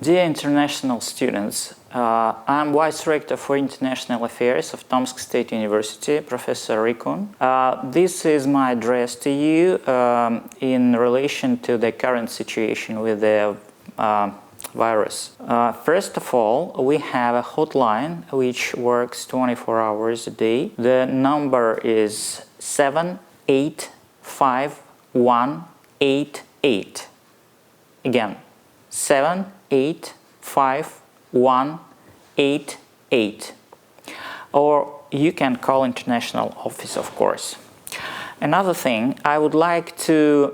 Dear international students, I'm Vice-Rector for International Affairs of Tomsk State University, Professor Rykun. This is my address to you in relation to the current situation with the virus. First of all, we have a hotline which works 24 hours a day. The number is 785-188. Again, 785-188. Or you can call international office, of course. Another thing, I would like to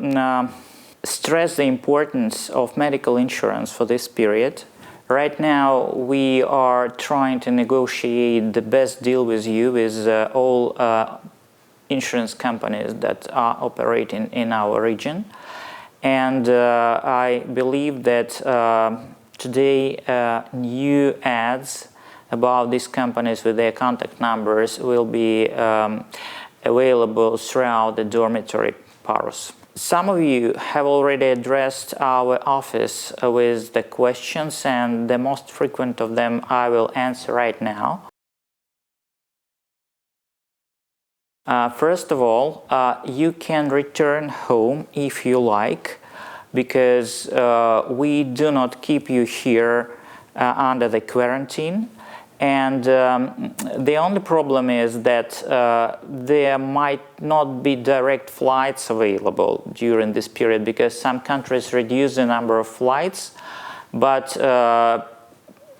stress the importance of medical insurance for this period. Right now, we are trying to negotiate the best deal with you, with all insurance companies that are operating in our region. And I believe that today new ads about these companies with their contact numbers will be available throughout the dormitory paros. Some of you have already addressed our office with the questions, and the most frequent of them I will answer right now. First of all, you can return home if you like, because we do not keep you here under the quarantine. And the only problem is that there might not be direct flights available during this period, because some countries reduce the number of flights, but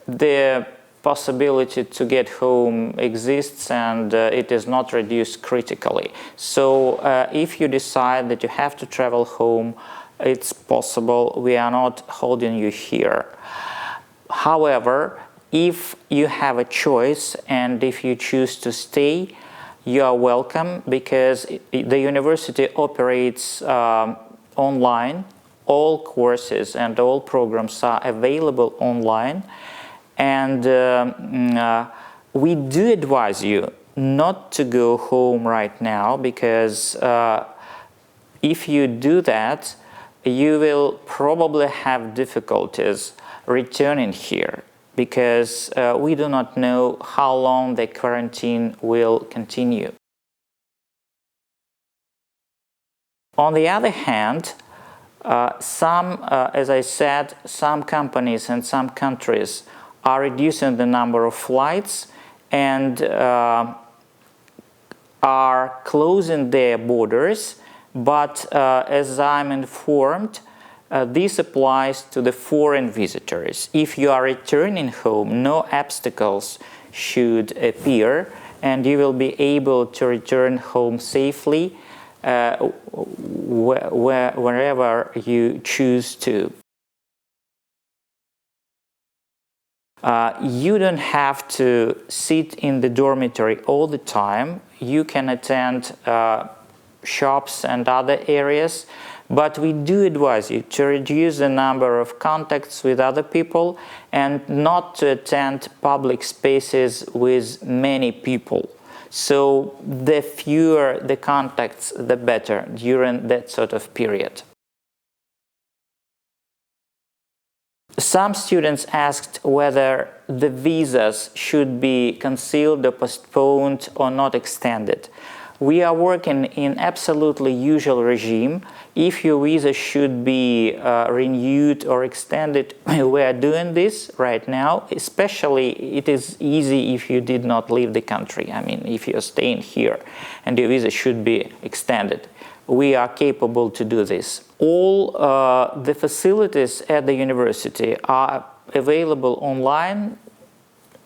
the possibility to get home exists, and it is not reduced critically. So if you decide that you have to travel home, it's possible. We are not holding you here. However, if you have a choice and if you choose to stay, you are welcome, because the university operates online. All courses and all programs are available online. And we do advise you not to go home right now, because if you do that, you will probably have difficulties returning here, because we do not know how long the quarantine will continue. On the other hand, as I said, some companies and some countries are reducing the number of flights and are closing their borders, but as I'm informed, this applies to the foreign visitors. If you are returning home, no obstacles should appear, and you will be able to return home safely wherever you choose to. You don't have to sit in the dormitory all the time. You can attend shops and other areas, but we do advise you to reduce the number of contacts with other people and not to attend public spaces with many people. So the fewer the contacts, the better during that sort of period. Some students asked whether the visas should be canceled or postponed or not extended. We are working in absolutely usual regime. If your visa should be renewed or extended, we are doing this right now. Especially, it is easy if you did not leave the country. I mean, if you're staying here and your visa should be extended, we are capable to do this. All the facilities at the university are available online,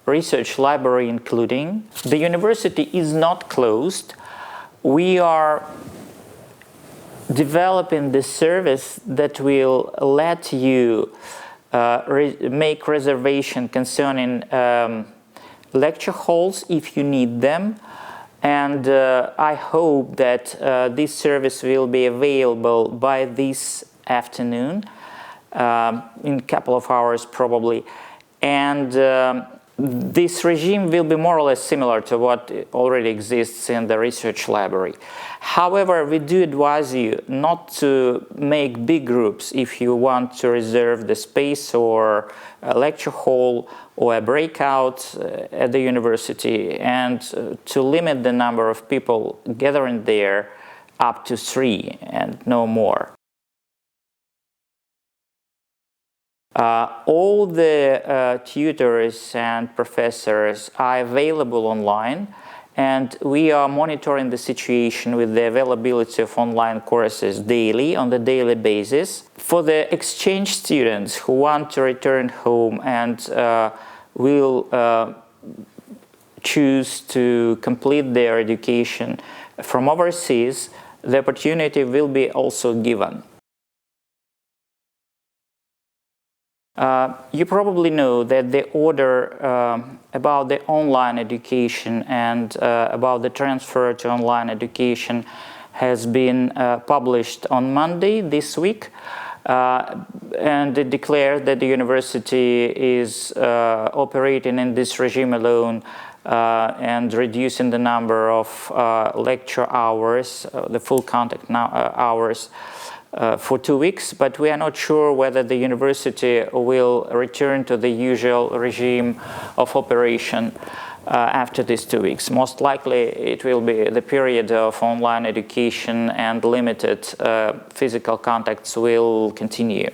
research library including. The university is not closed. We are developing the service that will let you make reservation concerning lecture halls if you need them. And I hope that this service will be available by this afternoon, in a couple of hours probably. And This regime will be more or less similar to what already exists in the research library. However, we do advise you not to make big groups if you want to reserve the space or a lecture hall or a breakout at the university, and to limit the number of people gathering there up to 3 and no more. All the tutors and professors are available online, and we are monitoring the situation with the availability of online courses daily, on the daily basis. For the exchange students who want to return home and will choose to complete their education from overseas, the opportunity will be also given. You probably know that the order about the online education and about the transfer to online education has been published on Monday this week, and it declares that the university is operating in this regime alone and reducing the number of lecture hours, the full contact hours, for 2 weeks, but we are not sure whether the university will return to the usual regime of operation after these 2 weeks. Most likely it will be the period of online education, and limited physical contacts will continue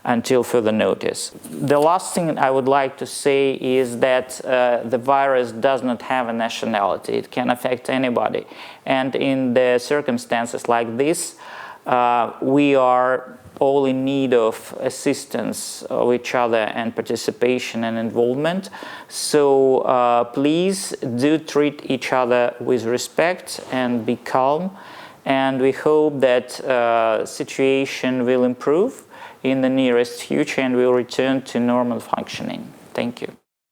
until further notice. The last thing I would like to say is that the virus does not have a nationality. It can affect anybody, and in the circumstances like this, we are all in need of assistance of each other and participation and involvement. So please do treat each other with respect and be calm. And we hope that situation will improve in the nearest future and will return to normal functioning. Thank you.